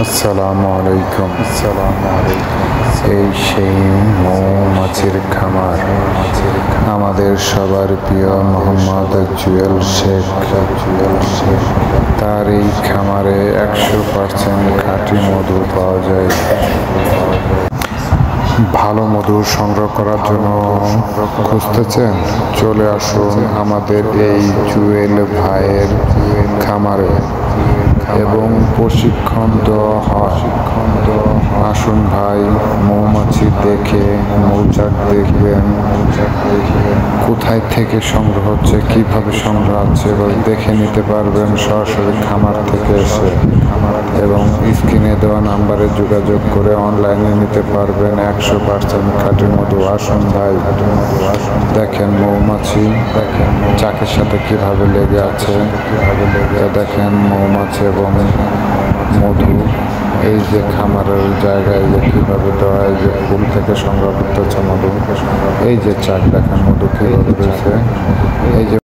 আসসালামু আলাইকুম। এই সেই মৌমাছির খামার, আমাদের সবার প্রিয় মোহাম্মদ জুয়েল শেখ। তার এই খামারে 100% খাঁটি মধু পাওয়া যায়। ভালো মধু সংগ্রহ করার জন্য খুঁজতেছেন? চলে আসুন আমাদের এই জুয়েল ভাইয়ের খামারে এবং প্রশিক্ষণ দেওয়া হয়। আসুন ভাই, মৌমাছি দেখে মৌচাক দেখবেন, কোথায় থেকে সংগ্রহ হচ্ছে, কিভাবে সংগ্রহ হচ্ছে এবার দেখে নিতে পারবেন সরাসরি খামার থেকে এসে, এবং স্ক্রিনে দেওয়া নাম্বারে যোগাযোগ করে অনলাইনে নিতে পারবেন 100% খাঁটি মধু। আসুন ভাই, দেখেন মৌমাছি, দেখেন চাকের সাথে কিভাবে লেগে আছে, দেখেন মৌমাছি এবং মধু। এই যে খামারের জায়গায় যে কীভাবে দেওয়া, এই যে ফুল থেকে সংগ্রহ করতে হচ্ছে মধু, এই যে চাক দেখেন মধু কীভাবে রয়েছে, এই যে